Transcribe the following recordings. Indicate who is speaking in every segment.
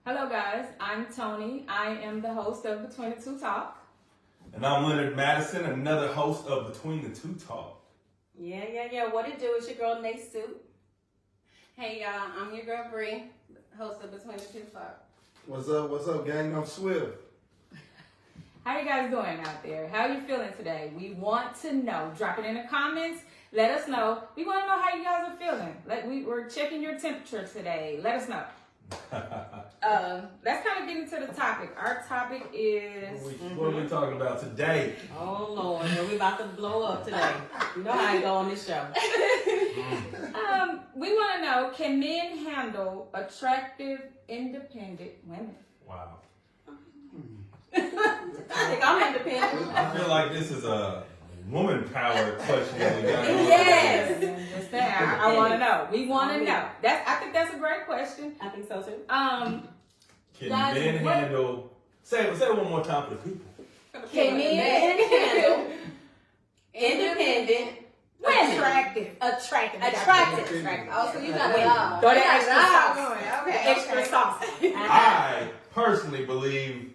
Speaker 1: Hello, guys. I'm Tony. I am the host of Between the Two Talk.
Speaker 2: And I'm Leonard Madison, another host of Between the Two Talk.
Speaker 3: Yeah. What it do? It's your girl, Nate Sue.
Speaker 4: Hey y'all, I'm your girl Bree, host of Between the Two Talk.
Speaker 5: What's up, gang? I'm Swift.
Speaker 1: How you guys doing out there? How you feeling today? We want to know. Drop it in the comments. Let us know. We want to know how you guys are feeling. We're checking your temperature today. Let us know. Let's kind of get into the topic. Our topic is...
Speaker 2: What are we talking about today?
Speaker 3: Oh, Lord. We about to blow up today. You know how I go on this show.
Speaker 1: We want to know, can men handle attractive, independent women?
Speaker 2: Wow.
Speaker 3: I think I'm independent.
Speaker 2: I feel like this is a woman power question.
Speaker 1: Yes. I want to know. We want to know. I think that's a great question.
Speaker 3: I think so, too.
Speaker 2: Can
Speaker 1: guys,
Speaker 2: men
Speaker 1: what-
Speaker 2: handle... Say it one more time for the people.
Speaker 1: Can men
Speaker 3: handle independent
Speaker 1: women?
Speaker 3: Attractive.
Speaker 4: Oh, so you got it all.
Speaker 1: Throw
Speaker 4: You
Speaker 1: that
Speaker 4: got
Speaker 1: extra
Speaker 4: it
Speaker 1: sauce.
Speaker 4: all. Okay.
Speaker 1: Extra sauce.
Speaker 2: I personally believe,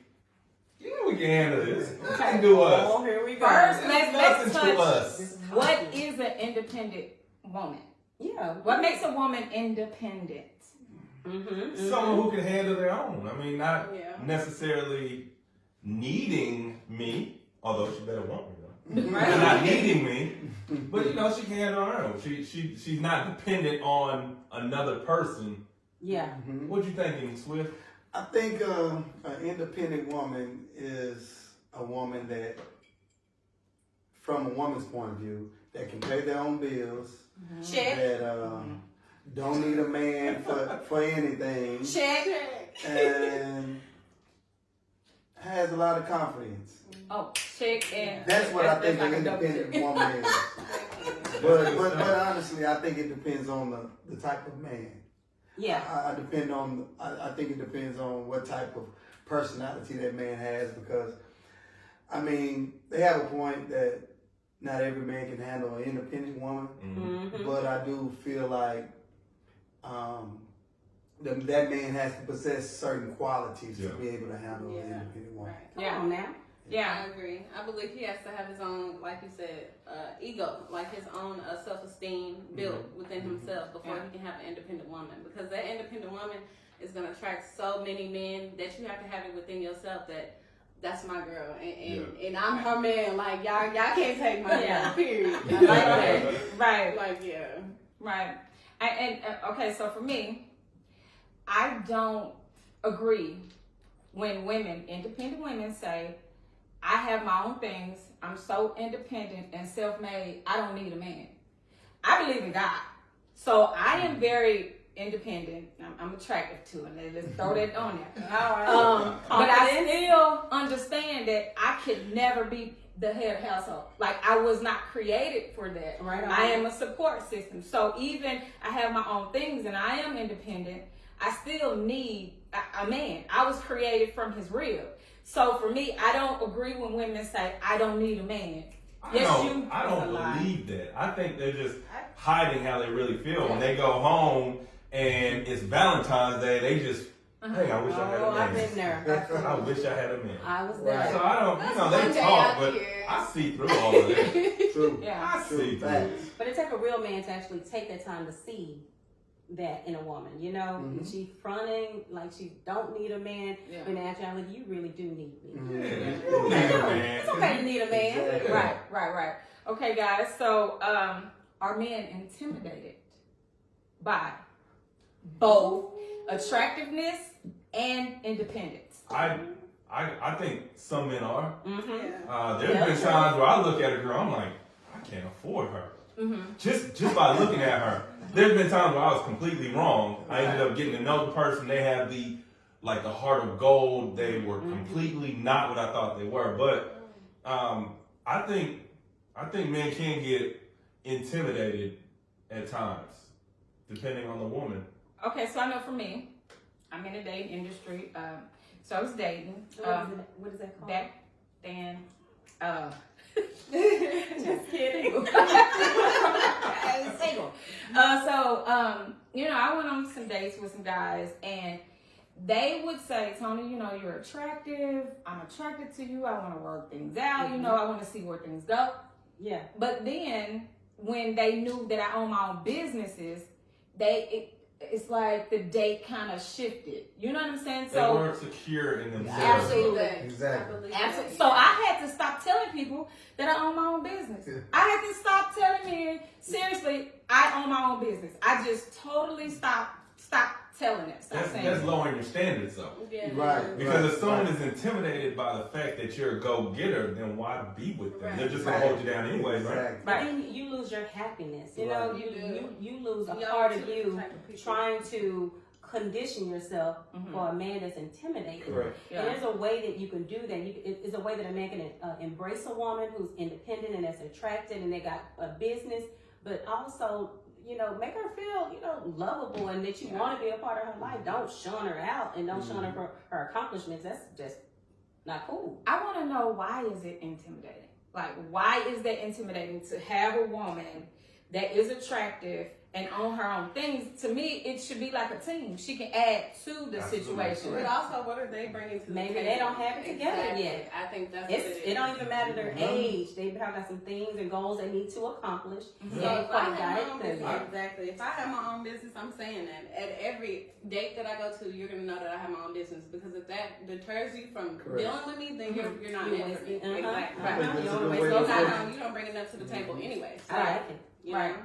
Speaker 2: we can handle this. We can do us.
Speaker 3: Oh, here we go.
Speaker 1: First, let's
Speaker 2: Nothing to
Speaker 1: touch
Speaker 2: us.
Speaker 1: what is an independent woman?
Speaker 3: Yeah.
Speaker 1: What makes a woman independent?
Speaker 2: Someone who can handle their own. I mean, not
Speaker 4: Yeah.
Speaker 2: necessarily needing me, although she better want me though.
Speaker 1: Right.
Speaker 2: Not needing me, but she can handle her own. She's not dependent on another person.
Speaker 3: Yeah.
Speaker 2: What you thinking, Swift?
Speaker 5: I think an independent woman is a woman that, from a woman's point of view, that can pay their own bills,
Speaker 3: Check.
Speaker 5: that don't need a man for anything,
Speaker 3: Check.
Speaker 5: and has a lot of confidence.
Speaker 1: Oh, chick and
Speaker 5: That's what I think
Speaker 1: like
Speaker 5: an
Speaker 1: a double
Speaker 5: independent
Speaker 1: chick.
Speaker 5: woman is. But honestly, I think it depends on the type of man.
Speaker 3: Yeah.
Speaker 5: I think it depends on what type of personality that man has, because I mean, they have a point that not every man can handle an independent woman, but I do feel like that man has to possess certain qualities to be able to handle an independent woman.
Speaker 4: Right.
Speaker 3: Come on now.
Speaker 1: Yeah.
Speaker 4: I agree. I believe he has to have his own, like you said, ego, like his own self-esteem built within himself before he can have an independent woman. Because that independent woman is going to attract so many men that you have to have it within yourself that that's my girl, and I'm her man. Like y'all can't take my girl. Period. I like that.
Speaker 1: Right.
Speaker 4: Like yeah.
Speaker 1: Right. And okay, so for me, I don't agree when independent women say, I have my own things, I'm so independent and self-made, I don't need a man. I believe in God. So I am very independent. I'm attractive to it. Let's throw that on there. But I still understand that I could never be the head of household. Like, I was not created for that.
Speaker 3: Right on.
Speaker 1: I am a support system. So even I have my own things and I am independent, I still need a man. I was created from his rib. So for me, I don't agree when women say, I don't need a man.
Speaker 2: I don't believe that. I think they're just hiding how they really feel. When they go home and it's Valentine's Day, they just, hey, I wish I had a man.
Speaker 3: I've been there.
Speaker 2: I wish I had a man.
Speaker 3: I was there.
Speaker 2: So I don't,
Speaker 4: That's
Speaker 2: they
Speaker 4: one day
Speaker 2: talk,
Speaker 4: out
Speaker 2: but
Speaker 4: here.
Speaker 2: I see through all of that.
Speaker 5: True.
Speaker 1: Yeah.
Speaker 2: I see through it.
Speaker 5: Facts.
Speaker 3: But it takes a real man to actually take that time to see that in a woman, She fronting like she don't need a man,
Speaker 4: Yeah.
Speaker 3: but in actuality, you really do need me.
Speaker 2: Yeah, you need a man.
Speaker 3: It's okay to need a man.
Speaker 5: Exactly.
Speaker 1: Right. Okay, guys. So, are men intimidated by both attractiveness and independence?
Speaker 2: I think some men are.
Speaker 3: Mm-hmm.
Speaker 2: There's been times where I look at a girl, I'm like, I can't afford her. Just by looking at her. There's been times where I was completely wrong. I ended up getting to know the person. They have the heart of gold. They were completely not what I thought they were. But I think men can get intimidated at times, depending on the woman.
Speaker 1: Okay, so I know for me, I'm in the dating industry. So I was dating.
Speaker 3: What is that called?
Speaker 1: Back then,
Speaker 3: Just kidding.
Speaker 1: single. I went on some dates with some guys, and they would say, Tony, you know, you're attractive. I'm attracted to you. I want to work things out. You know, I want to see where things go.
Speaker 3: Yeah.
Speaker 1: But then when they knew that I own my own businesses, it's like the date kind of shifted. You know what I'm saying?
Speaker 2: They weren't secure in themselves.
Speaker 1: Absolutely.
Speaker 5: Exactly.
Speaker 1: Absolutely. So I had to stop telling people that I own my own business.
Speaker 5: Yeah.
Speaker 1: I had to stop telling men, seriously, I own my own business. I just totally stopped telling it. Stop saying
Speaker 2: That's
Speaker 1: it.
Speaker 2: lowering your standards though.
Speaker 4: Yeah.
Speaker 5: Right.
Speaker 2: Because if someone is intimidated by the fact that you're a go-getter, then why be with them?
Speaker 4: Right.
Speaker 2: They're just gonna hold you down anyways, right?
Speaker 5: Exactly.
Speaker 3: But then you lose your happiness. You know,
Speaker 5: Right.
Speaker 3: you lose a
Speaker 4: Y'all
Speaker 3: part of
Speaker 4: two
Speaker 3: you
Speaker 4: type of people.
Speaker 3: trying to condition yourself for a man that's intimidated.
Speaker 5: Correct.
Speaker 3: And there's a way that you can do that. It's a way that a man can embrace a woman who's independent and that's attracted and they got a business, but also, you know, make her feel, you know, lovable and that you want to be a part of her life. Don't shun her out and don't shun her for her accomplishments. That's just not cool.
Speaker 1: I want to know, why is it intimidating? Like, why is that intimidating to have a woman that is attractive and own her own things? To me, it should be like a team. She can add to the
Speaker 2: Absolutely.
Speaker 1: situation.
Speaker 4: But also, what are they bringing to the
Speaker 3: Maybe
Speaker 4: table?
Speaker 3: they don't have it together
Speaker 4: Exactly.
Speaker 3: yet.
Speaker 4: I think that's what
Speaker 3: It don't even matter their age. They have got some things and goals they need to accomplish.
Speaker 4: So
Speaker 3: They ain't
Speaker 4: if I
Speaker 3: quite
Speaker 4: have
Speaker 3: got
Speaker 4: my
Speaker 3: it
Speaker 4: own
Speaker 3: together
Speaker 4: business,
Speaker 3: yet.
Speaker 4: exactly. If I have my own business, I'm saying that at every date that I go to, you're gonna know that I have my own business. Because if that deters you from
Speaker 5: Correct.
Speaker 4: dealing with me, then you're not
Speaker 3: You're
Speaker 4: meant for me.
Speaker 3: wasting-
Speaker 4: Exactly.
Speaker 5: I
Speaker 4: Right.
Speaker 5: think
Speaker 3: You
Speaker 5: that's a
Speaker 3: don't
Speaker 5: good
Speaker 3: waste
Speaker 5: way
Speaker 3: no
Speaker 5: to
Speaker 3: time.
Speaker 5: put it.
Speaker 4: You don't bring enough to the table anyway. So,
Speaker 3: I like it.
Speaker 4: you
Speaker 1: Right.
Speaker 4: know?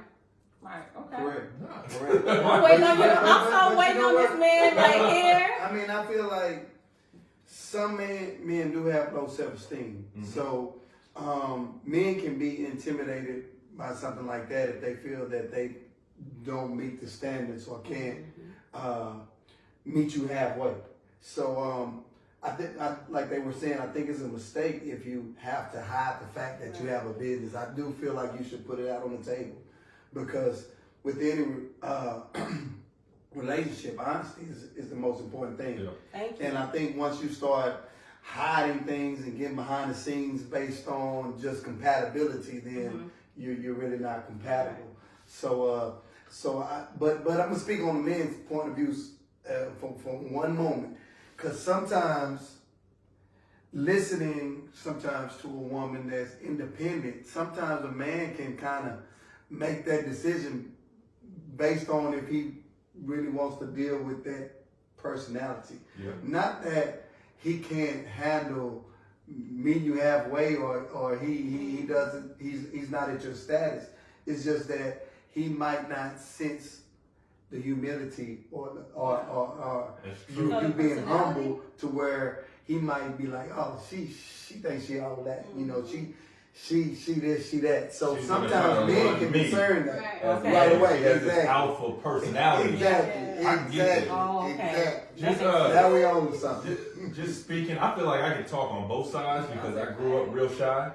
Speaker 1: Right. Okay.
Speaker 5: Correct.
Speaker 1: I'm waiting on you. I'm
Speaker 5: But
Speaker 1: so
Speaker 5: you
Speaker 1: waiting
Speaker 5: know
Speaker 1: on
Speaker 5: what?
Speaker 1: this man right here.
Speaker 5: I mean, I feel like some men do have low self-esteem. So men can be intimidated by something like that if they feel that they don't meet the standards or can't meet you halfway. So I think, like they were saying, I think it's a mistake if you have to hide the fact that you have a business. I do feel like you should put it out on the table, because with any relationship, honesty is the most important thing.
Speaker 2: Yeah.
Speaker 3: Thank you.
Speaker 5: And I think once you start hiding things and getting behind the scenes based on just compatibility, then you're really not compatible. But I'm gonna speak on the men's point of view for one moment, because sometimes listening to a woman that's independent, sometimes a man can kind of make that decision based on if he really wants to deal with that personality.
Speaker 2: Yeah.
Speaker 5: Not that he can't handle meet you halfway or he doesn't, he's not at your status. It's just that he might not sense the humility or
Speaker 2: That's
Speaker 5: you
Speaker 2: true.
Speaker 5: being
Speaker 3: Personality.
Speaker 5: humble to where he might be like, oh, she thinks she all that, you know, she this, she that. So
Speaker 2: She's gonna
Speaker 5: sometimes
Speaker 2: try to
Speaker 5: men
Speaker 2: run
Speaker 5: can
Speaker 2: me.
Speaker 5: discern that
Speaker 4: Right.
Speaker 2: As
Speaker 3: Okay.
Speaker 2: well.
Speaker 5: right away.
Speaker 2: He has this
Speaker 5: Exactly.
Speaker 2: alpha personality.
Speaker 5: Exactly.
Speaker 2: I get
Speaker 5: Exactly.
Speaker 2: it.
Speaker 3: Oh, okay.
Speaker 5: Exactly.
Speaker 2: Just,
Speaker 5: Now we on to something.
Speaker 2: Just speaking, I feel like I can talk on both sides because I grew up real shy,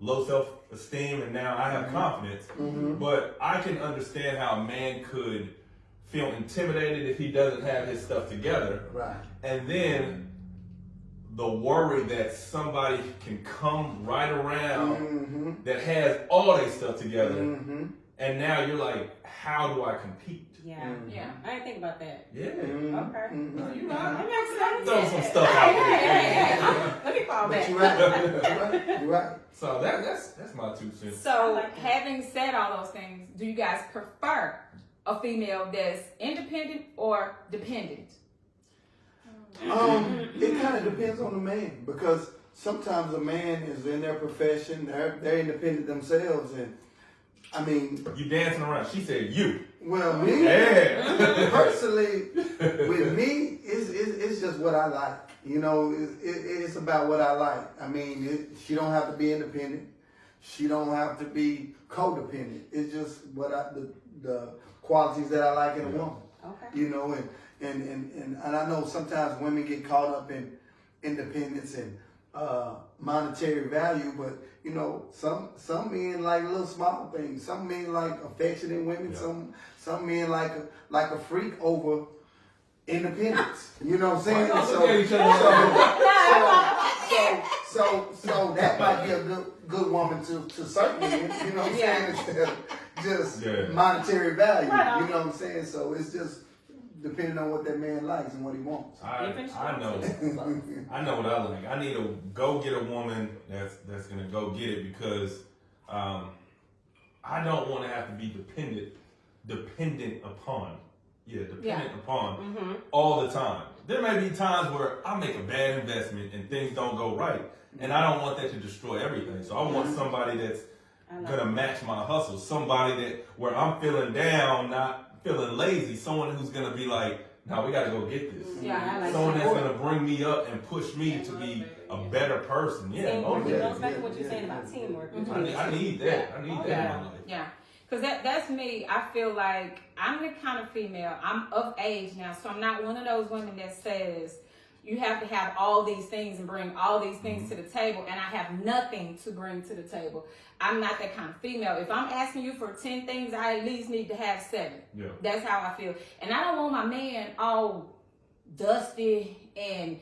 Speaker 2: low self-esteem, and now I have confidence. But I can understand how a man could feel intimidated if he doesn't have his stuff together.
Speaker 5: Right.
Speaker 2: And then the worry that somebody can come right around that has all their stuff together, and now you're like, how do I compete?
Speaker 3: Yeah.
Speaker 1: Yeah.
Speaker 3: I didn't think about that.
Speaker 2: Yeah.
Speaker 3: Okay.
Speaker 2: No, you
Speaker 3: That
Speaker 2: right.
Speaker 3: makes sense.
Speaker 2: Throw some stuff out there.
Speaker 3: Let me fall
Speaker 5: But
Speaker 3: back.
Speaker 5: you're right. You're right.
Speaker 2: So that's my 2 cents.
Speaker 1: So,
Speaker 3: like that.
Speaker 1: having said all those things, do you guys prefer a female that's independent or dependent?
Speaker 5: It kind of depends on the man, because sometimes a man is in their profession, they're independent themselves, and I mean,
Speaker 2: You dancing around. She said you.
Speaker 5: well, me
Speaker 2: Yeah.
Speaker 5: personally, with me, it's just what I like. You know, it's about what I like. I mean, she don't have to be independent. She don't have to be codependent. It's just what the qualities that I like in a woman.
Speaker 3: Okay.
Speaker 5: You know, and I know sometimes women get caught up in independence and monetary value, but you know, some men like little small things. Some men like affectionate women.
Speaker 2: Yeah.
Speaker 5: Some men like a freak over independence. You know what I'm saying?
Speaker 2: Why y'all look at each other
Speaker 5: So that might be a good woman to certain men. You know what I'm saying? Instead of just
Speaker 2: Yeah.
Speaker 5: monetary value.
Speaker 3: Right on.
Speaker 5: You know what I'm saying? So it's just depending on what that man likes and what he wants.
Speaker 2: I know. I know what I like. I need to go get a woman that's gonna go get it because I don't want to have to be dependent upon all the time. There may be times where I make a bad investment and things don't go right, and I don't want that to destroy everything. So I want somebody that's gonna match my hustle, somebody that where I'm feeling down, not feeling lazy, someone who's gonna be like, "No, we gotta go get this."
Speaker 3: Yeah, I like
Speaker 2: Someone
Speaker 3: that.
Speaker 2: that's gonna bring me up and push me to be a better person. Yeah,
Speaker 3: Teamwork. It
Speaker 2: okay.
Speaker 3: goes back to what you're saying about teamwork.
Speaker 2: I need that. I need that in my life.
Speaker 1: Yeah. Because that's me. I feel like I'm the kind of female, I'm of age now, so I'm not one of those women that says you have to have all these things and bring all these things to the table, and I have nothing to bring to the table. I'm not that kind of female. If I'm asking you for 10 things, I at least need to have 7.
Speaker 2: Yeah.
Speaker 1: That's how I feel. And I don't want my man all dusty and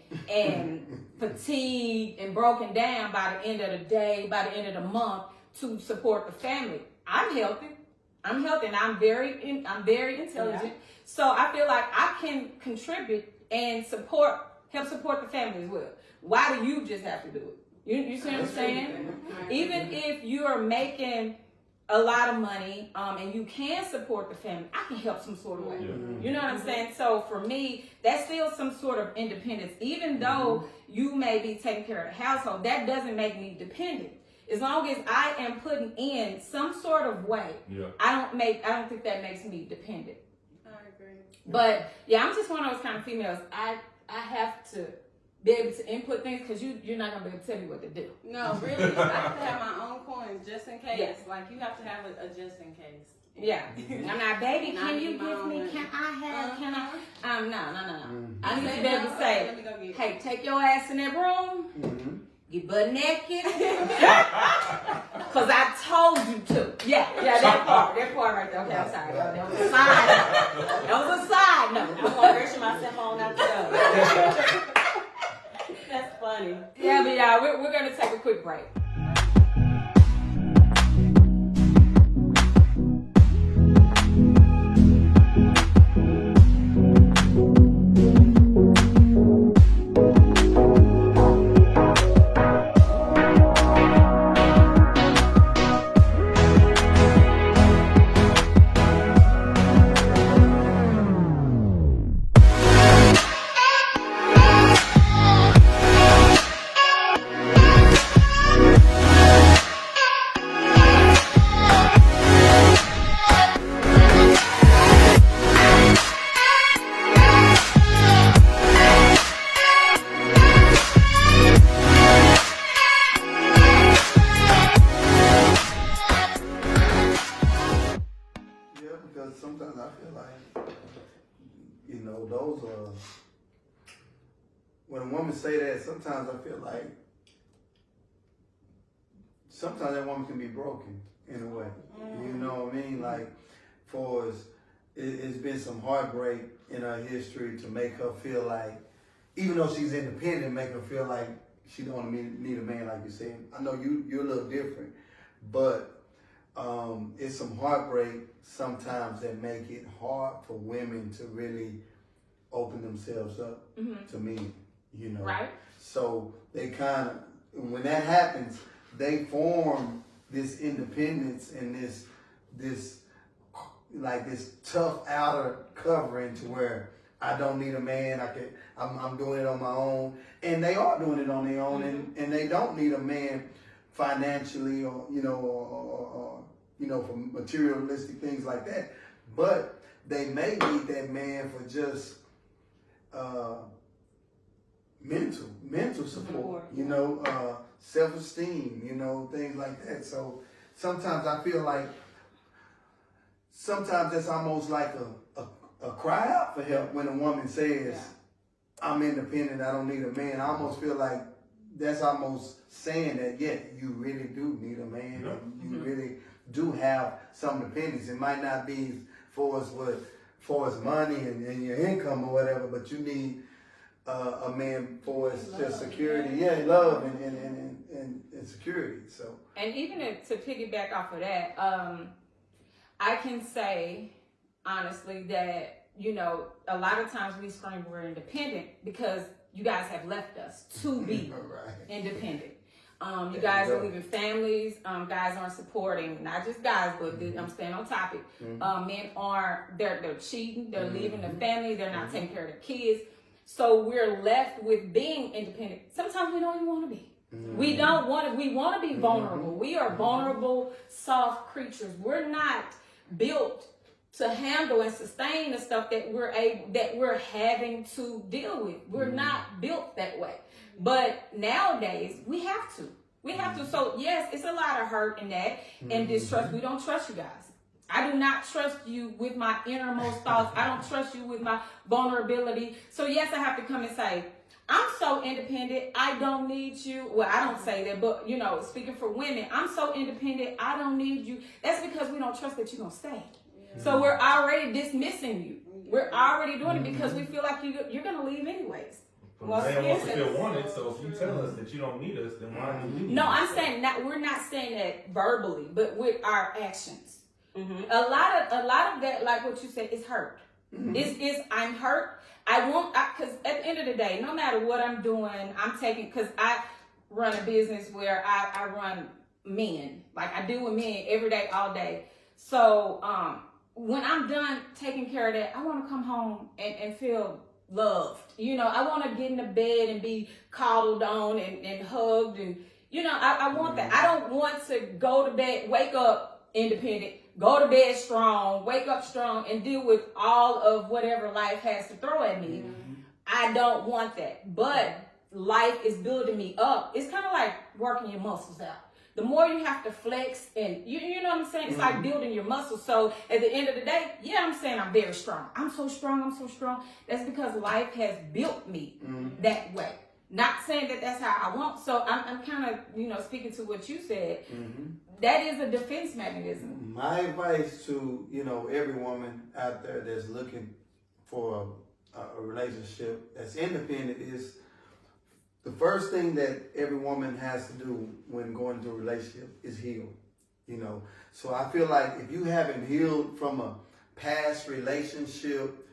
Speaker 1: fatigued and broken down by the end of the day, by the end of the month to support the family. I'm healthy, and I'm very intelligent.
Speaker 3: Yeah.
Speaker 1: So I feel like I can contribute and help support the family as well. Why do you just have to do it? You see what I'm saying? Even if you're making a lot of money, and you can support the family, I can help some sort of way. You know what I'm saying? So for me, that's still some sort of independence. Even though you may be taking care of the household, that doesn't make me dependent. As long as I am putting in some sort of way, I don't think that makes me dependent.
Speaker 4: I agree.
Speaker 1: But yeah, I'm just one of those kind of females. I have to be able to input things because you're not gonna be able to tell me what to do.
Speaker 4: No, really, I have to have my own coin just in case.
Speaker 1: Yeah.
Speaker 4: Like, you have to have a just in case.
Speaker 1: Yeah. I'm not, baby,
Speaker 4: Not
Speaker 1: can you
Speaker 4: need my
Speaker 1: give
Speaker 4: own
Speaker 1: me,
Speaker 4: money.
Speaker 1: can I have, can I? No. I need to
Speaker 4: Say
Speaker 1: be able
Speaker 4: no,
Speaker 1: to
Speaker 4: let
Speaker 1: say,
Speaker 4: me go get it.
Speaker 1: hey, take your ass in that room, get butt naked, because I told you to. Yeah, that part right there. Okay, I'm sorry. That was a side note. That was a side note.
Speaker 3: I'm gonna version myself on out the show. That's funny.
Speaker 1: Yeah, but yeah, we're going to take a quick break.
Speaker 5: Because sometimes I feel like, those are, when a woman say that, sometimes I feel like, sometimes that woman can be broken in a way. You know what I mean? Like, for us, it's been some heartbreak in her history to make her feel like, even though she's independent, make her feel like she don't need a man, like you said. I know you're a little different, but it's some heartbreak sometimes that make it hard for women to really open themselves up to men,
Speaker 1: Right.
Speaker 5: So they kind of, when that happens, they form this independence and this tough outer covering to where I don't need a man. I'm doing it on my own, and they are doing it on their own, and they don't need a man financially or for materialistic things like that. But they may need that man for just mental support, self-esteem, things like that. So sometimes I feel like sometimes it's almost like a cry out for help when a woman says, I'm independent, I don't need a man. I almost feel like that's almost saying that, you really do need a man. And you really do have some dependence. It might not be for as money and your income or whatever, but you need a man for his just security. Love and security. So,
Speaker 1: and even to piggyback off of that, I can say honestly that you know, a lot of times we scream we're independent because you guys have left us to be
Speaker 5: Right.
Speaker 1: independent. You
Speaker 5: There
Speaker 1: guys
Speaker 5: you
Speaker 1: are
Speaker 5: go.
Speaker 1: leaving families. Guys aren't supporting, not just guys, but I'm staying on topic. Men aren't, they're cheating, they're leaving the family, they're not taking care of their kids. So we're left with being independent. Sometimes we don't even want to be. We don't want to, we want to be vulnerable. We are vulnerable, soft creatures. We're not built to handle and sustain the stuff that we're having to deal with. We're not built that way. But nowadays we have to. We have to. So yes, it's a lot of hurt in that and distrust. We don't trust you guys. I do not trust you with my innermost thoughts. I don't trust you with my vulnerability. So yes, I have to come and say, I'm so independent, I don't need you. Well, I don't say that, but you know, speaking for women, I'm so independent, I don't need you. That's because we don't trust that you're gonna stay. So we're already dismissing you. We're already doing it because we feel like you're gonna leave anyways.
Speaker 2: But
Speaker 1: Well,
Speaker 2: the man wants to
Speaker 1: yes.
Speaker 2: feel wanted, so if you tell us that you don't need us, then why do we need
Speaker 1: No,
Speaker 2: you?
Speaker 1: I'm saying not. We're not saying that verbally, but with our actions.
Speaker 3: Mm-hmm.
Speaker 1: A lot of that, like what you said, is hurt. It's I'm hurt. I won't, because at the end of the day, no matter what I'm doing, I'm taking, because I run a business where I run men. Like I deal with men every day, all day. So when I'm done taking care of that, I want to come home and feel loved. You know, I want to get in the bed and be coddled on and hugged. And, you know, I want that. I don't want to go to bed, wake up independent, go to bed strong, wake up strong, and deal with all of whatever life has to throw at me. I don't want that. But life is building me up. It's kind of like working your muscles out. The more you have to flex and you know what I'm saying? It's like building your muscles. So at the end of the day, yeah, I'm saying I'm very strong. I'm so strong. That's because life has built me that way. Not saying that that's how I want. So I'm kind of, you know, speaking to what you said. That is a defense mechanism.
Speaker 5: My advice to, you know, every woman out there that's looking for a relationship that's independent is the first thing that every woman has to do when going into a relationship is heal, you know. So I feel like if you haven't healed from a past relationship,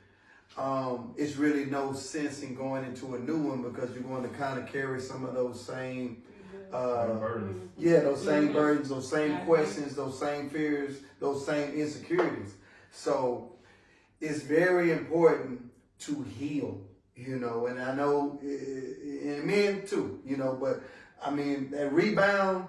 Speaker 5: it's really no sense in going into a new one because you're going to kind of carry some of those same
Speaker 2: burdens.
Speaker 5: yeah, those same burdens, those same questions, those same fears, those same insecurities. So it's very important to heal, you know, and I know, and men too, you know, but I mean, that rebound,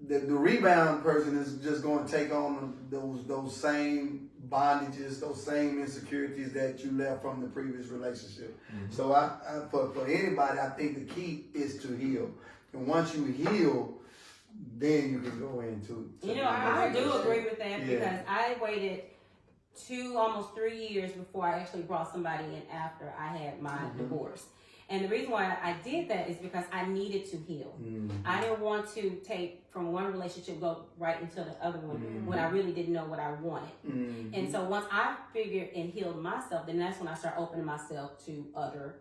Speaker 5: the rebound person is just going to take on those same bondages, those same insecurities that you left from the previous relationship. So for anybody, I think the key is to heal. And once you heal, then you can go into.
Speaker 3: You know, I do agree with that
Speaker 5: Yeah.
Speaker 3: because I waited almost 3 years before I actually brought somebody in after I had my divorce. And the reason why I did that is because I needed to heal. I didn't want to take from one relationship, go right into the other one when I really didn't know what I wanted. And so once I figured and healed myself, then that's when I started opening myself to other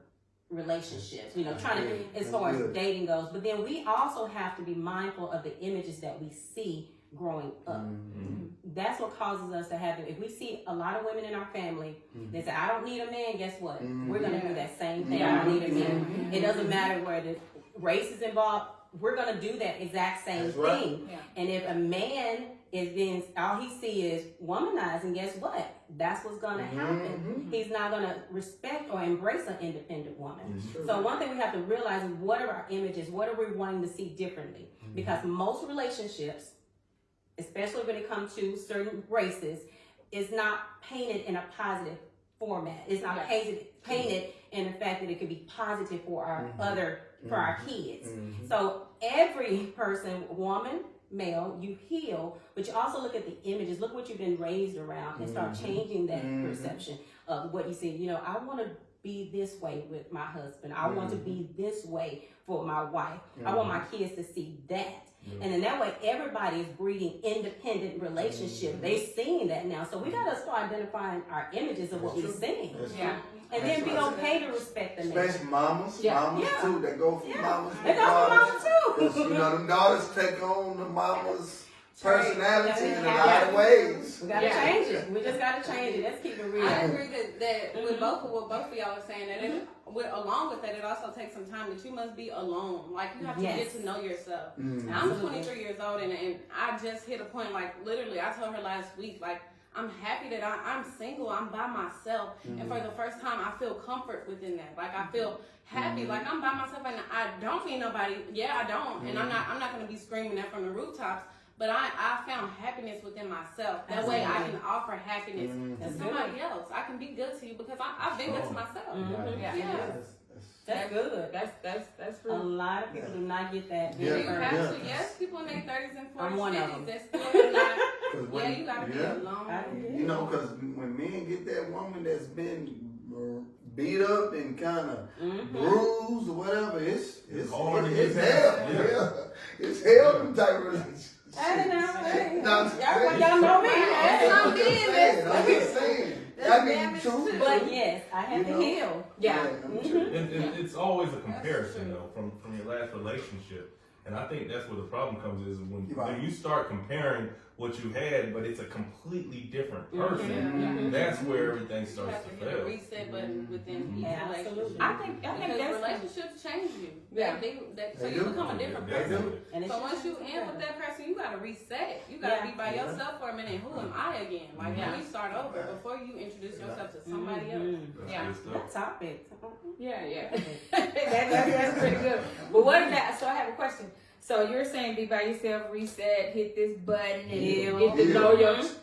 Speaker 3: relationships, you know, trying to, as far as dating goes. But then we also have to be mindful of the images that we see growing up. That's what causes us to have, if we see a lot of women in our family that say, I don't need a man, guess what? We're going to do that same thing. I don't need a man. It doesn't matter where the race is involved. We're going to do that exact same thing.
Speaker 1: Yeah.
Speaker 3: And if a man is being, all he sees is womanizing, guess what? That's what's going to happen. He's not going to respect or embrace an independent woman. So one thing we have to realize is what are our images? What are we wanting to see differently? Because most relationships, especially when it comes to certain races, is not painted in a positive format. It's not painted in the fact that it could be positive for our for our kids. So every person, woman, male, you heal, but you also look at the images, look what you've been raised around and start changing that perception of what you see. You know, I want to be this way with my husband. I want to be this way for my wife. I want my kids to see that. And then that way everybody is breeding independent relationship. They're seeing that now. So we got to start identifying our images of what we're seeing.
Speaker 1: Yeah.
Speaker 3: And then be okay to respect the man.
Speaker 5: Especially mamas,
Speaker 1: Yeah.
Speaker 5: mamas
Speaker 3: Yeah.
Speaker 5: too. That go from mamas to
Speaker 3: They go for
Speaker 5: daughters.
Speaker 3: mama too.
Speaker 5: 'Cause, you know, them daughters take on the mamas personality in a
Speaker 3: Yeah.
Speaker 5: lot of ways.
Speaker 3: We gotta
Speaker 1: Yeah.
Speaker 3: change it. We just gotta change it. Let's keep it real.
Speaker 4: I agree that with both of what both of y'all are saying, that along with that, it also takes some time that you must be alone. Like you have to
Speaker 3: Yes.
Speaker 4: get to know yourself.
Speaker 5: Mm.
Speaker 4: Now, I'm 23 years old, and I just hit a point. Like literally, I told her last week, like I'm happy that I'm single. I'm by myself, and for the first time, I feel comfort within that. Like I feel happy, like I'm by myself, and I don't need nobody. Yeah, I don't, and I'm not gonna be screaming that from the rooftops. But I found happiness within myself. That way I can offer happiness to somebody else. I can be good to you because I've been good to myself.
Speaker 1: Yeah.
Speaker 4: Yeah.
Speaker 3: That's good.
Speaker 1: That's
Speaker 3: A
Speaker 1: true.
Speaker 3: lot of people do not get that.
Speaker 5: Yeah.
Speaker 4: You have
Speaker 5: Yeah.
Speaker 4: to. Yes, people in their 30s and 40s,
Speaker 3: I'm one of
Speaker 4: 50s,
Speaker 3: them.
Speaker 4: that's still not.
Speaker 5: 'Cause
Speaker 4: Yeah,
Speaker 5: when-
Speaker 4: you gotta be
Speaker 5: yeah.
Speaker 4: alone.
Speaker 5: You know, because when men get that woman that's been beat up and kind of bruised or whatever, it's
Speaker 2: hard to
Speaker 5: it's
Speaker 2: get
Speaker 5: hell.
Speaker 2: past.
Speaker 5: Yeah.
Speaker 2: Yeah.
Speaker 5: It's hell type of relationship.
Speaker 3: I don't know.
Speaker 5: No, I'm just saying.
Speaker 3: Y'all know me.
Speaker 5: I'm just saying. I'm just saying. I mean,
Speaker 4: damage
Speaker 5: true.
Speaker 4: too.
Speaker 3: But yes, I have
Speaker 5: You
Speaker 3: to
Speaker 5: know?
Speaker 3: heal.
Speaker 1: Yeah.
Speaker 5: I'm true.
Speaker 2: And it's always a comparison
Speaker 4: true.
Speaker 2: though from your last relationship, and I think that's where the problem comes is
Speaker 5: Right.
Speaker 2: when you start comparing what you had, but it's a completely different person.
Speaker 1: Mhm.
Speaker 2: That's where everything
Speaker 4: You
Speaker 2: starts
Speaker 4: have
Speaker 2: to
Speaker 4: to hit a
Speaker 2: fail.
Speaker 4: reset button within each
Speaker 3: Absolutely.
Speaker 4: relationship.
Speaker 1: I think
Speaker 4: Because
Speaker 1: that's
Speaker 4: relationships change you.
Speaker 1: Yeah.
Speaker 4: So
Speaker 5: They
Speaker 4: you
Speaker 5: do.
Speaker 4: become a different
Speaker 2: They
Speaker 4: person.
Speaker 2: do.
Speaker 3: And it
Speaker 4: So
Speaker 3: should
Speaker 4: once you
Speaker 3: change
Speaker 4: end with that person, you gotta reset. You gotta
Speaker 3: Yeah.
Speaker 4: be by
Speaker 5: Yeah.
Speaker 4: yourself for a minute. Who am I again? Like
Speaker 1: Yeah.
Speaker 4: let me start over before you introduce yourself to somebody else.
Speaker 3: Mhm.
Speaker 1: Yeah.
Speaker 2: That's good
Speaker 3: That
Speaker 2: stuff.
Speaker 3: topic.
Speaker 1: Yeah. That's pretty good. But what if that? So I have a question. So you're saying be by yourself, reset, hit this button, and
Speaker 3: Heal.
Speaker 1: get to
Speaker 5: Heal.
Speaker 1: know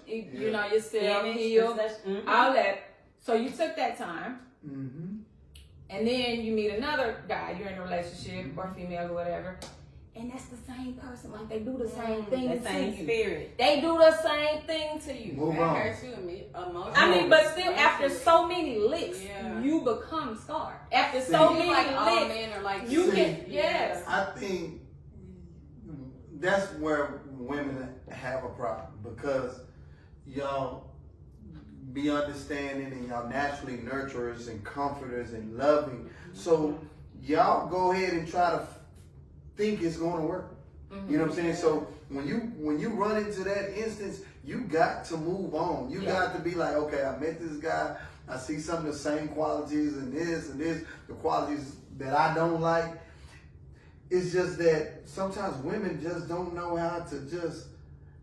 Speaker 1: you know yourself,
Speaker 3: Finish,
Speaker 1: heal,
Speaker 3: mhm.
Speaker 1: all that. So you took that time,
Speaker 5: Mm-hmm.
Speaker 1: and then you meet another guy. You're in a relationship or female or whatever, and that's the same person. Like they do the same thing
Speaker 3: That
Speaker 1: to
Speaker 3: same
Speaker 1: you.
Speaker 3: spirit.
Speaker 1: They do the same thing to you.
Speaker 5: Move
Speaker 4: That
Speaker 5: on.
Speaker 4: hurts you emotionally.
Speaker 1: I mean, but still, after
Speaker 4: Mentally.
Speaker 1: so many licks,
Speaker 4: Yeah.
Speaker 1: you become scarred. After
Speaker 5: See,
Speaker 1: so
Speaker 4: You
Speaker 1: many
Speaker 4: like all
Speaker 1: licks,
Speaker 4: men are like
Speaker 1: you
Speaker 5: See,
Speaker 1: can yes.
Speaker 5: I think that's where women have a problem because y'all be understanding and y'all naturally nurturers and comforters and loving. So y'all go ahead and try to think it's going to work. You know what I'm saying? So when you run into that instance, you got to move on. You got to be like, okay, I met this guy. I see some of the same qualities and this, the qualities that I don't like. It's just that sometimes women just don't know how to just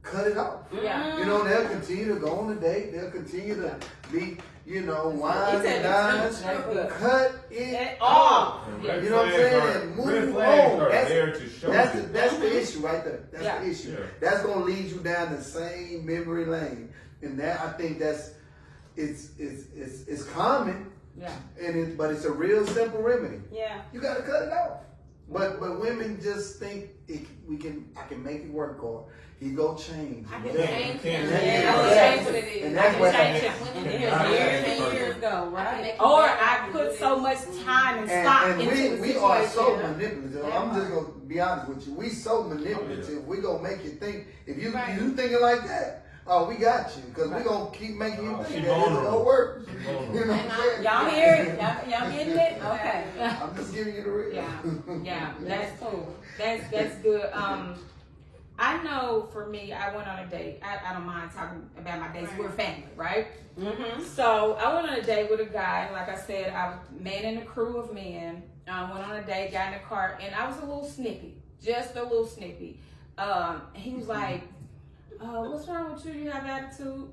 Speaker 5: cut it off.
Speaker 1: Yeah.
Speaker 5: You know, they'll continue to go on a date. They'll continue to be, wine
Speaker 3: He said
Speaker 5: and dine.
Speaker 3: it's true.
Speaker 5: Cut it
Speaker 1: Oh.
Speaker 5: off.
Speaker 2: And red
Speaker 5: You know what I'm
Speaker 2: flags
Speaker 5: saying?
Speaker 2: are-
Speaker 5: And move
Speaker 2: red flags
Speaker 5: on.
Speaker 2: are
Speaker 5: That's-
Speaker 2: there to show
Speaker 5: That's
Speaker 2: you.
Speaker 5: the issue right there. That's
Speaker 1: Yeah.
Speaker 5: the issue.
Speaker 2: Yeah.
Speaker 5: That's gonna lead you down the same memory lane, and that I think it's common,
Speaker 1: Yeah.
Speaker 5: but it's a real simple remedy.
Speaker 3: Yeah.
Speaker 5: You gotta cut it off. But women just think I can make it work, or he go change.
Speaker 4: I can
Speaker 5: whatever.
Speaker 4: change
Speaker 2: can't
Speaker 4: it.
Speaker 5: change
Speaker 4: I
Speaker 5: it.
Speaker 4: can change what it is.
Speaker 5: And that's
Speaker 4: I
Speaker 5: what
Speaker 4: can change
Speaker 1: happens.
Speaker 4: it.
Speaker 3: And
Speaker 4: Women
Speaker 3: here's
Speaker 2: Yeah.
Speaker 3: years
Speaker 2: Yeah.
Speaker 3: and years ago,
Speaker 4: I can
Speaker 3: right?
Speaker 4: make
Speaker 1: Or
Speaker 4: you
Speaker 1: I
Speaker 4: do
Speaker 1: put
Speaker 4: this.
Speaker 1: so much time and stock
Speaker 5: And
Speaker 1: into the
Speaker 5: we are so
Speaker 1: situation.
Speaker 5: manipulative. I'm just gonna be honest with you. We so manipulative. We gonna make you think if you
Speaker 4: Right.
Speaker 5: thinking like that. Oh, we got you because we gonna keep making you think
Speaker 2: Keep
Speaker 5: that it's
Speaker 2: vulnerable.
Speaker 5: gonna work.
Speaker 2: Keep vulnerable.
Speaker 5: You know what I'm saying?
Speaker 3: Y'all hear it? Y'all getting it? Okay.
Speaker 5: I'm just giving you the real.
Speaker 1: Yeah,
Speaker 3: That's cool.
Speaker 1: that's good. I know for me, I went on a date. I don't mind talking about my dates.
Speaker 4: Right.
Speaker 1: We're family, right?
Speaker 3: Mm-hmm.
Speaker 1: So I went on a date with a guy. Like I said, I was manning a crew of men. Went on a date, got in the car, and I was a little snippy, just a little snippy. He was like, "What's wrong with you? You have attitude?"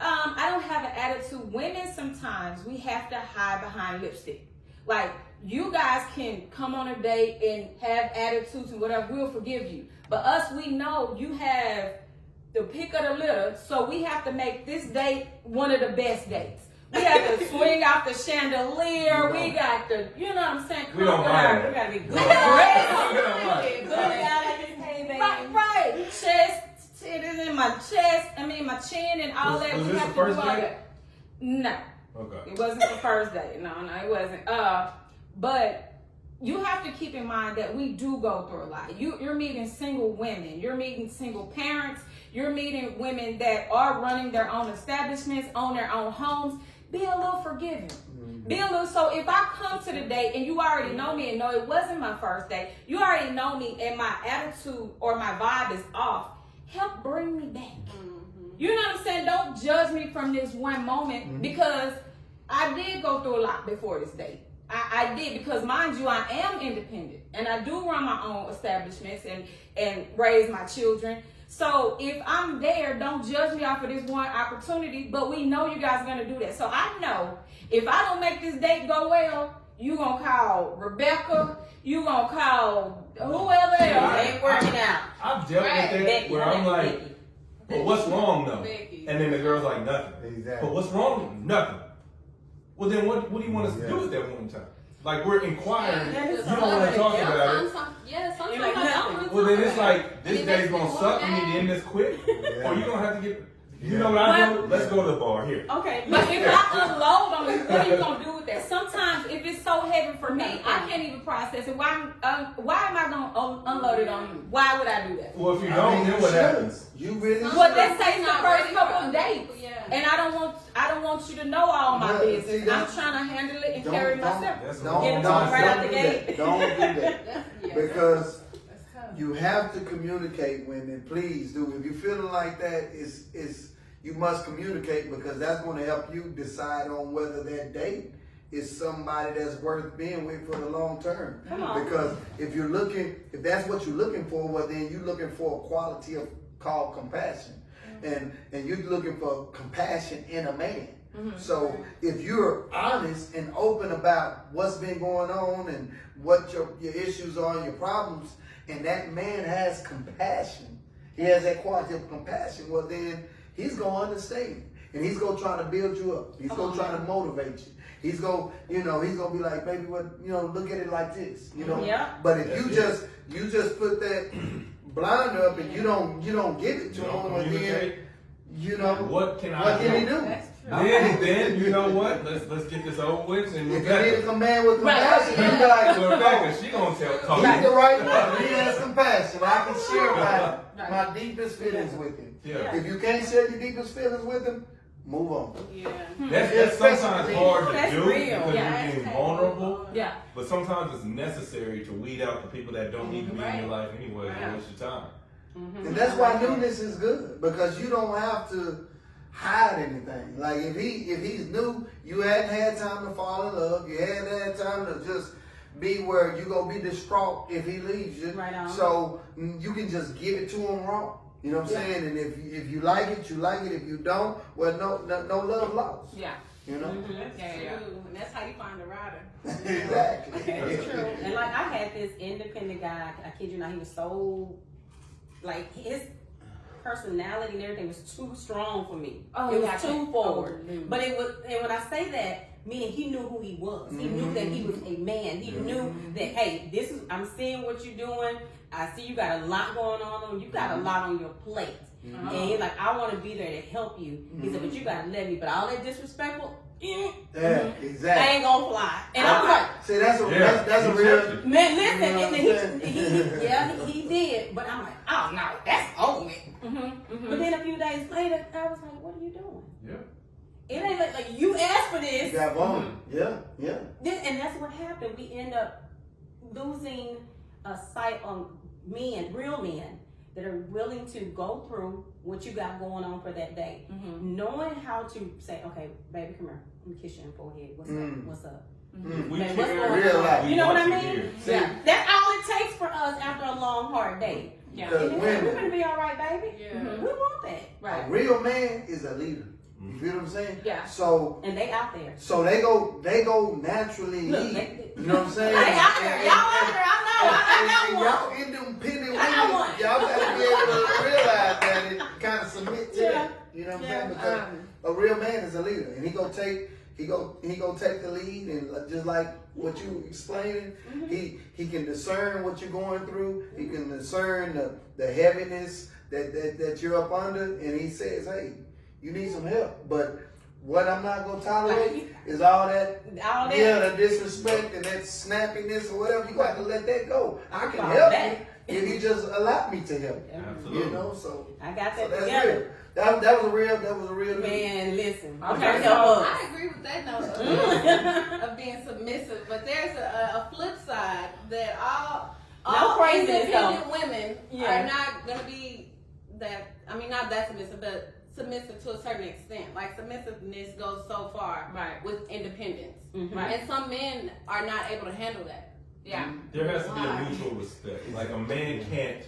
Speaker 1: I don't have an attitude. Women sometimes we have to hide behind lipstick. Like you guys can come on a date and have attitudes and whatever. We'll forgive you. But us, we know you have the pick of the litter, so we have to make this date one of the best dates. We have to swing out the chandelier. We got the, you know what I'm saying?
Speaker 2: We don't mind
Speaker 3: We gotta be good.
Speaker 2: We don't mind.
Speaker 3: Good out like this, hey, baby.
Speaker 1: Right. Chest, titties in my chest. I mean, my chin and all that.
Speaker 2: Was
Speaker 1: We
Speaker 2: this
Speaker 1: have
Speaker 2: the
Speaker 1: to do
Speaker 2: first
Speaker 1: all
Speaker 2: date?
Speaker 1: that. No.
Speaker 2: Okay.
Speaker 1: It wasn't the first date. No, it wasn't. But you have to keep in mind that we do go through a lot. You're meeting single women. You're meeting single parents. You're meeting women that are running their own establishments, own their own homes. Be a little forgiving. Be a little. So if I come to the date and you already know me and know it wasn't my first date, you already know me and my attitude or my vibe is off. help bring me back.
Speaker 4: Mm-hmm.
Speaker 1: You know what I'm saying? Don't judge me from this one moment because I did go through a lot before this date. I did, because mind you, I am independent and I do run my own establishments and raise my children. So if I'm there, don't judge me off of this one opportunity, but we know you guys are gonna do that. So I know if I don't make this date go well, you gonna call Rebecca, you gonna call whoever else.
Speaker 3: Ain't working out.
Speaker 2: I've dealt
Speaker 4: Right.
Speaker 2: with that
Speaker 3: Becky,
Speaker 2: where I'm like,
Speaker 3: Becky.
Speaker 2: but what's wrong though?
Speaker 4: Becky.
Speaker 2: And then the girl's like, nothing.
Speaker 5: Exactly.
Speaker 2: But what's wrong? Nothing. Well, then what do you want us to do at that one time? Like, we're inquiring.
Speaker 3: Yeah,
Speaker 2: You don't want to talk about it.
Speaker 4: Sometimes
Speaker 3: You're like,
Speaker 4: I don't
Speaker 3: nothing.
Speaker 4: want to
Speaker 2: Well, then
Speaker 4: talk
Speaker 2: it's
Speaker 4: about it.
Speaker 2: like, this
Speaker 4: And it
Speaker 2: day's
Speaker 4: makes me
Speaker 2: gonna
Speaker 4: more
Speaker 2: suck. We
Speaker 4: mad.
Speaker 2: need to end this quick.
Speaker 5: Yeah.
Speaker 2: Or you gonna have to get, you know what I do? Let's go to the bar here.
Speaker 3: Okay,
Speaker 1: But if I unload on you, what are you gonna do with that? Sometimes if it's so heavy for me, I can't even process it. Why am I gonna unload it on you? Why would I do that?
Speaker 2: Well, if you
Speaker 5: I
Speaker 2: don't,
Speaker 5: mean,
Speaker 2: then
Speaker 5: you
Speaker 2: what
Speaker 5: should.
Speaker 2: happens?
Speaker 5: You really
Speaker 1: Well,
Speaker 5: should.
Speaker 1: that takes the
Speaker 4: Not
Speaker 1: first
Speaker 4: ready
Speaker 1: couple
Speaker 4: for
Speaker 1: of
Speaker 4: other
Speaker 1: dates.
Speaker 4: people, yeah.
Speaker 1: And I don't want you to know all my
Speaker 5: Yeah,
Speaker 1: business.
Speaker 5: see,
Speaker 1: I'm
Speaker 5: that's-
Speaker 1: trying to handle it and
Speaker 5: Don't-
Speaker 1: carry
Speaker 5: don't-
Speaker 1: myself.
Speaker 2: That's
Speaker 5: Don't,
Speaker 3: Get it
Speaker 5: don't,
Speaker 3: right out
Speaker 5: don't
Speaker 3: the
Speaker 5: do
Speaker 3: gate.
Speaker 5: that. Don't do that.
Speaker 4: Yeah,
Speaker 5: Because
Speaker 4: that's tough.
Speaker 5: you have to communicate, women. Please do. If you're feeling like that, it's you must communicate, because that's going to help you decide on whether that date is somebody that's worth being with for the long term.
Speaker 3: Come on.
Speaker 5: Because if that's what you're looking for, well, then you're looking for a quality of called compassion, and you're looking for compassion in a man. So if you're honest and open about what's been going on and what your issues are and your problems, and that man has compassion, he has that quality of compassion, well then he's gonna understand. And he's gonna try to build you up. He's gonna try to motivate you. He's gonna be like, baby, what, look at it like this,
Speaker 3: Yeah.
Speaker 5: But if you just put that blind up and you don't give it to
Speaker 2: You
Speaker 5: him,
Speaker 2: don't
Speaker 5: well, then
Speaker 2: communicate. What can I
Speaker 5: what can he
Speaker 2: do?
Speaker 5: do?
Speaker 4: That's true.
Speaker 2: Then you know what? Let's get this over with. And
Speaker 5: If you need a command with
Speaker 1: Right.
Speaker 5: compassion, you be like,
Speaker 2: so Rebecca, she gonna tell
Speaker 5: he's
Speaker 2: Cody.
Speaker 5: the right one. He has compassion. I can share my deepest feelings with him.
Speaker 2: Yeah.
Speaker 5: If you can't share your deepest feelings with him, move on.
Speaker 4: Yeah.
Speaker 2: That's sometimes hard to
Speaker 3: That's
Speaker 2: do
Speaker 3: real.
Speaker 2: because
Speaker 1: Yeah.
Speaker 2: you're being vulnerable.
Speaker 1: Yeah.
Speaker 2: But sometimes it's necessary to weed out the people that don't need to be in your life anyway.
Speaker 4: Right.
Speaker 2: Don't waste your time.
Speaker 5: And that's why newness is good, because you don't have to hide anything. Like if he's new, you hadn't had time to fall in love. You hadn't had time to just be where you gonna be distraught if he leaves you.
Speaker 3: Right on.
Speaker 5: So you can just give it to him raw. You know what I'm saying? And if you like it, you like it. If you don't, well, no love lost.
Speaker 1: Yeah.
Speaker 5: You know.
Speaker 4: That's
Speaker 1: Yeah.
Speaker 4: true. And that's how you find a rider.
Speaker 5: Exactly.
Speaker 3: That's true. And like I had this independent guy, I kid you not, he was so, like, his personality and everything was too strong for me.
Speaker 1: Oh,
Speaker 3: it
Speaker 1: yeah, I
Speaker 3: was too
Speaker 1: can't-
Speaker 3: forward.
Speaker 1: oh,
Speaker 3: But it was, and when I say that, meaning he knew who he was. He knew that he was a man. He knew that, hey, I'm seeing what you're doing. I see you got a lot going on. You got a lot on your plate. And he's like, I want to be there to help you. He said, but you got to let me. But all that disrespectful,
Speaker 5: Yeah,
Speaker 3: I
Speaker 5: exactly.
Speaker 3: ain't going to fly. And I'm like,
Speaker 5: See, that's a
Speaker 2: Yeah.
Speaker 5: that's a real.
Speaker 3: man, listen,
Speaker 5: You know
Speaker 3: and
Speaker 5: what I'm
Speaker 3: he did, but I'm like, oh no, that's over with.
Speaker 1: Mm-hmm.
Speaker 3: But then a few days later, I was like, what are you doing?
Speaker 2: Yeah.
Speaker 3: It ain't like you asked for this.
Speaker 5: Grab on. Yeah.
Speaker 3: And that's what happened. We end up losing a sight on men, real men, that are willing to go through what you got going on for that day. Knowing how to say, okay, baby, come here. Let me kiss you in the forehead. What's up? What's up?
Speaker 2: If we
Speaker 3: Man, what's
Speaker 2: care,
Speaker 3: going
Speaker 5: Real
Speaker 3: on?
Speaker 5: life.
Speaker 2: we
Speaker 3: You know what I
Speaker 2: want to
Speaker 3: mean?
Speaker 2: hear.
Speaker 5: See,
Speaker 1: Yeah.
Speaker 3: That's all it takes for us after a long, hard day.
Speaker 1: Yeah.
Speaker 5: Because
Speaker 3: And we're
Speaker 5: women,
Speaker 3: gonna be all right, baby.
Speaker 4: Yeah.
Speaker 3: We want that.
Speaker 5: a
Speaker 1: Right.
Speaker 5: real man is a leader. You feel what I'm saying?
Speaker 1: Yeah.
Speaker 5: So
Speaker 3: And they out there.
Speaker 5: they go naturally
Speaker 3: Look,
Speaker 5: lead. You know what I'm saying?
Speaker 3: They out there. Y'all out there. I got
Speaker 5: And
Speaker 3: one.
Speaker 5: y'all independent
Speaker 3: I got
Speaker 5: women,
Speaker 3: one.
Speaker 5: y'all gotta be able to realize that and kind of submit to
Speaker 3: Yeah.
Speaker 5: that. You know what I'm
Speaker 3: Yeah.
Speaker 5: saying? Because a real man is a leader, and he gonna take the lead, and just like what you explaining, he can discern what you're going through. He can discern the heaviness that you're up under, and he says, hey, you need some help, but what I'm not gonna tolerate is all that.
Speaker 3: All that.
Speaker 5: Yeah, the disrespect and that snappiness or whatever, you got to let that go. I can
Speaker 3: All
Speaker 5: help
Speaker 3: that.
Speaker 5: you if you just allow me to help you.
Speaker 2: Absolutely.
Speaker 5: You know, so
Speaker 3: I got
Speaker 5: so
Speaker 3: that
Speaker 5: that's
Speaker 3: together.
Speaker 5: real. That was a real
Speaker 3: Man, listen.
Speaker 1: Okay,
Speaker 3: help us.
Speaker 4: I agree with that note of being submissive, but there's a flip side that all
Speaker 3: No craziness,
Speaker 4: independent women
Speaker 3: Yeah.
Speaker 4: are not gonna be that I mean, not that submissive, but submissive to a certain extent. Like submissiveness goes so far
Speaker 1: Right.
Speaker 4: with independence,
Speaker 3: Mhm.
Speaker 4: and some men are not able to handle that.
Speaker 1: Yeah.
Speaker 2: There has to be
Speaker 4: Why?
Speaker 2: a mutual respect. Like a man can't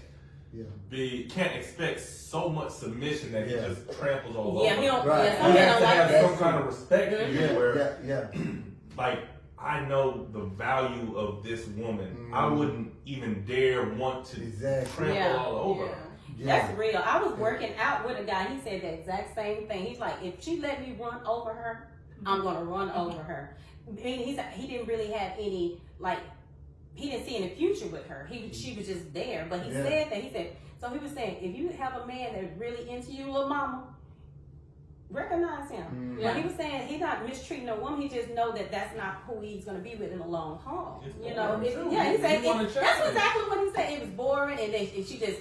Speaker 2: expect so much submission that he
Speaker 5: Yeah.
Speaker 2: just tramples all
Speaker 3: Yeah,
Speaker 2: over.
Speaker 3: he don't.
Speaker 5: Right.
Speaker 3: Yeah,
Speaker 2: You
Speaker 3: some men
Speaker 2: have
Speaker 3: don't
Speaker 2: to
Speaker 3: like
Speaker 2: have
Speaker 3: that.
Speaker 2: some kind of respect for you where
Speaker 5: Yeah.
Speaker 2: like I know the value of this woman. I
Speaker 5: Mhm.
Speaker 2: wouldn't even dare want to
Speaker 5: Exactly.
Speaker 2: trample
Speaker 3: Yeah.
Speaker 2: all over.
Speaker 4: Yeah.
Speaker 2: her.
Speaker 3: That's real. I was working out with a guy. He said the exact same thing. He's like, if she let me run over her, I'm gonna run over her. And he didn't really have any like. He didn't see any future with her. She was just there. But he
Speaker 5: Yeah.
Speaker 3: said that. He said so. He was saying if you have a man that's really into you, little mama, recognize him.
Speaker 5: Mhm.
Speaker 3: But he was saying he's not mistreating a woman. He just know that that's not who he's gonna be with in the long haul.
Speaker 2: It's
Speaker 3: You know,
Speaker 2: boring, too.
Speaker 3: yeah. He said
Speaker 2: You wanna
Speaker 3: that's
Speaker 2: challenge.
Speaker 3: exactly what he said. It was boring, and then she just,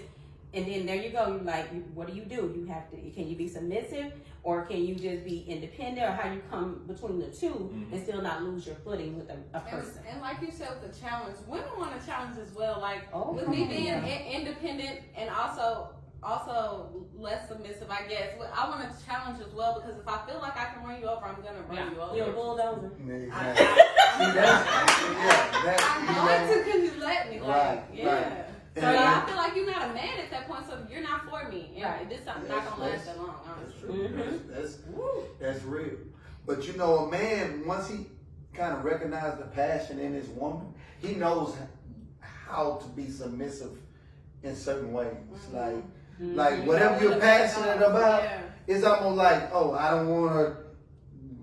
Speaker 3: and then there you go. You like, what do? You have to. Can you be submissive, or can you just be independent, or how you come between the two
Speaker 2: Mhm.
Speaker 3: and still not lose your footing with a person?
Speaker 4: And like you said with the challenge, women want to challenge as well. Like
Speaker 3: Oh,
Speaker 4: with
Speaker 3: come
Speaker 4: me
Speaker 3: on,
Speaker 4: being
Speaker 3: yeah.
Speaker 4: independent and also less submissive, I guess. I want to challenge as well because if I feel like I can run you over, I'm gonna run you over.
Speaker 3: You're a bulldozer.
Speaker 5: Exactly. See, that's
Speaker 4: I'm going to because you let me. Like,
Speaker 5: Right,
Speaker 4: yeah.
Speaker 5: right.
Speaker 4: So
Speaker 5: And-
Speaker 4: I feel like you're not a man at that point, so you're not for me. And
Speaker 3: Right.
Speaker 4: this is not
Speaker 5: That's-
Speaker 4: gonna last that long, honestly.
Speaker 3: Mhm.
Speaker 5: That's real. But you know, a man, once he kind of recognizes the passion in his woman, he knows how to be submissive in certain ways. Like whatever you're passionate about,
Speaker 4: Yeah.
Speaker 5: it's almost like, oh, I don't want her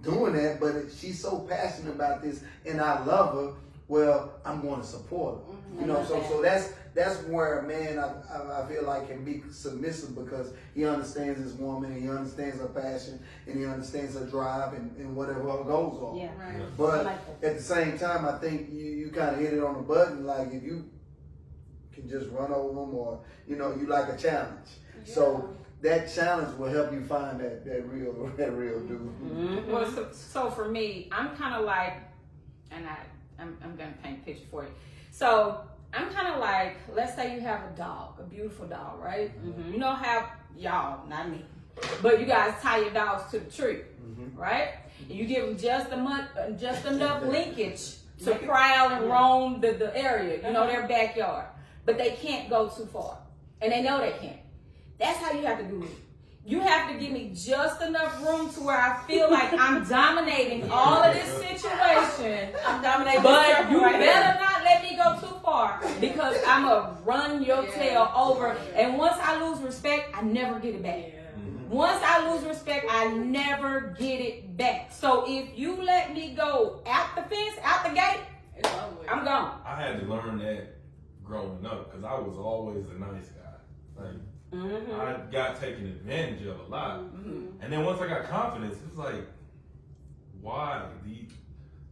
Speaker 5: doing that, but she's so passionate about this and I love her, well, I'm going to support her. You know, so that's where a man I feel like can be submissive because he understands his woman and he understands her passion and he understands her drive and whatever goes on.
Speaker 3: Yeah.
Speaker 4: Right.
Speaker 5: But
Speaker 3: I like that.
Speaker 5: at the same time, I think you kind of hit it on the button. Like if you can just run over them, or you know, you like a challenge. So that challenge will help you find that real dude.
Speaker 3: Mhm.
Speaker 1: Well, so for me, I'm kind of like, and I'm gonna paint a picture for you. So I'm kind of like, let's say you have a dog, a beautiful dog, right?
Speaker 3: Mhm.
Speaker 1: You know how y'all, not me, but you guys tie your dogs to the tree, right? And you give them just enough linkage to prowl and roam the area, you know, their backyard, but they can't go too far, and they know they can't. That's how you have to do it. You have to give me just enough room to where I feel like I'm dominating all of this situation.
Speaker 3: I'm dominating,
Speaker 1: But you
Speaker 3: right
Speaker 1: better not let me go too far because I'm going to run your tail over. And once I lose respect, I never get it back. Once I lose respect, I never get it back. So if you let me go out the fence, out the gate,
Speaker 4: It's over with.
Speaker 1: I'm gone.
Speaker 2: I had to learn that growing up because I was always the nice guy. Like
Speaker 3: Mhm.
Speaker 2: I got taken advantage of a lot, and then once I got confidence, it's like, why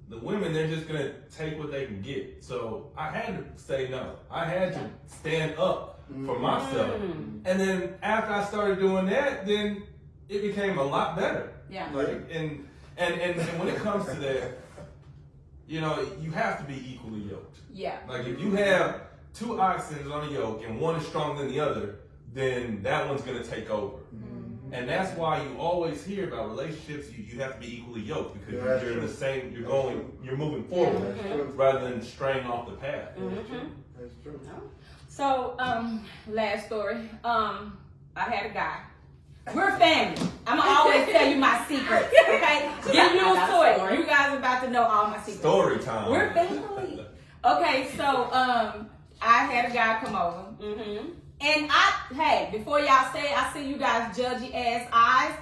Speaker 2: the women? They're just gonna take what they can get. So I had to say no. I had to stand up for myself, and then after I started doing that, then it became a lot better.
Speaker 1: Yeah.
Speaker 2: Like and when it comes to that, you know, you have to be equally yoked.
Speaker 1: Yeah.
Speaker 2: Like if you have two oxen on a yoke and one is stronger than the other, then that one's gonna take over. And that's why you always hear about relationships. You have to be equally yoked because
Speaker 5: Yeah, that's
Speaker 2: you're in
Speaker 5: true.
Speaker 2: the same. You're moving forward
Speaker 5: That's true.
Speaker 2: rather than straying off the path.
Speaker 5: That's true.
Speaker 1: So, last story. I had a guy. We're family. I'ma always tell you my secrets, okay? Get used to it. You guys are about to know all my secrets.
Speaker 2: Story time.
Speaker 1: We're family. Okay, so I had a guy come over.
Speaker 3: Mhm.
Speaker 1: And hey, before y'all say it, I see you guys judgy ass eyes.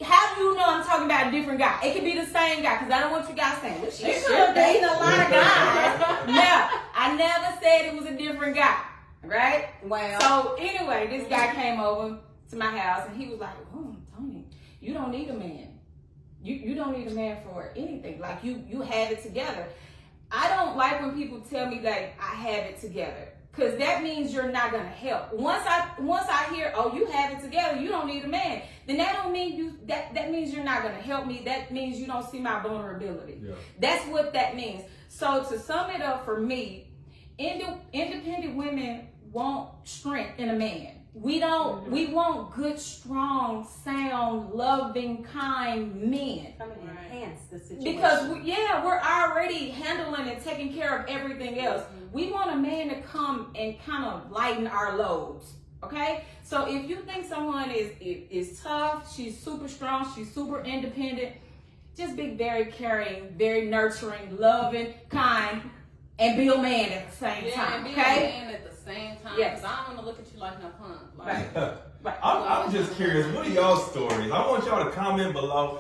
Speaker 1: How do you know I'm talking about a different guy? It could be the same guy, because I don't want you guys saying, well, she's still dating a lot of guys. No, I never said it was a different guy, right?
Speaker 3: Well,
Speaker 1: So anyway, this guy came over to my house and he was like, oh, Tony, you don't need a man. You don't need a man for anything. Like you have it together. I don't like when people tell me that I have it together. Cause that means you're not gonna help. Once I hear, oh, you have it together, you don't need a man, then that don't mean that means you're not gonna help me. That means you don't see my vulnerability.
Speaker 2: Yeah.
Speaker 1: That's what that means. So to sum it up for me, independent women want strength in a man. We don't. We want good, strong, sound, loving, kind men.
Speaker 3: Come and enhance the situation.
Speaker 1: Because we're already handling and taking care of everything else. We want a man to come and kind of lighten our loads. Okay, so if you think someone is tough, she's super strong, she's super independent, just be very caring, very nurturing, loving, kind, and be a man at the same time.
Speaker 4: And be
Speaker 1: Okay.
Speaker 4: a man at the same time.
Speaker 1: Yes.
Speaker 4: 'Cause I don't want to look at you like no punk. Like,
Speaker 1: Right.
Speaker 2: I'm just curious, what are y'all stories? I want y'all to comment below.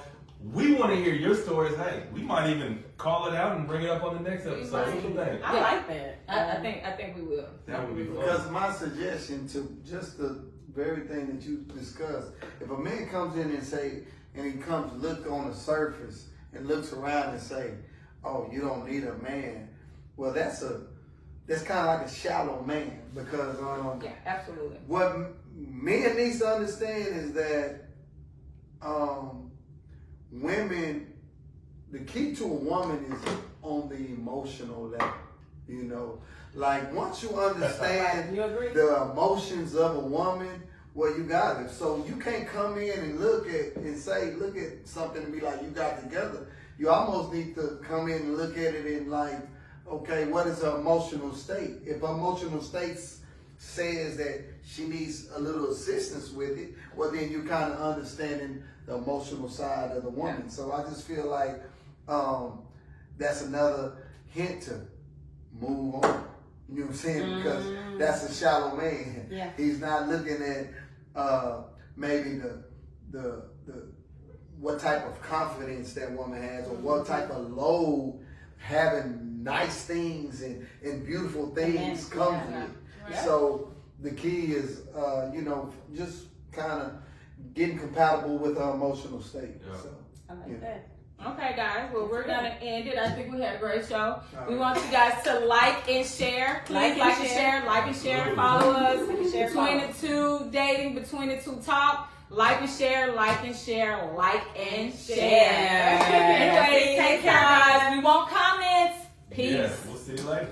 Speaker 2: We want to hear your stories. Hey, we might even call it out and bring it up on the next episode. What you think?
Speaker 3: I like that.
Speaker 1: I think we will.
Speaker 2: That would be fun.
Speaker 5: Because my suggestion to just the very thing that you discussed, if a man comes in and he comes look on the surface and looks around and say, "Oh, you don't need a man," well, that's kind of like a shallow man, because
Speaker 1: Yeah, absolutely.
Speaker 5: what men needs to understand is that women, the key to a woman is on the emotional level. You know, like once you understand
Speaker 3: You agree?
Speaker 5: the emotions of a woman, well, you got it. So you can't come in and look at something and be like, you got together. You almost need to come in and look at it and like, okay, what is her emotional state? If her emotional state says that she needs a little assistance with it, well, then you're kind of understanding the emotional side of the woman. So I just feel like that's another hint to move on. You know what I'm saying? Because that's a shallow man.
Speaker 3: Yeah.
Speaker 5: He's not looking at maybe the what type of confidence that woman has, or what type of load having nice things and beautiful things comes with.
Speaker 3: Yeah.
Speaker 5: So the key is just kind of getting compatible with her emotional state.
Speaker 2: Yeah.
Speaker 5: So
Speaker 3: I like
Speaker 5: Yeah.
Speaker 3: that.
Speaker 1: Okay, guys. Well, we're gonna end it. I think we had a great show. We want you guys to like and share. Please like and share. Like and share. Follow us.
Speaker 3: share,
Speaker 1: Between the two dating, between the two talk. Like and share. Like and share. Like and share. Anyway, take care, guys. We want comments. Peace.
Speaker 2: Yeah, we'll see you later.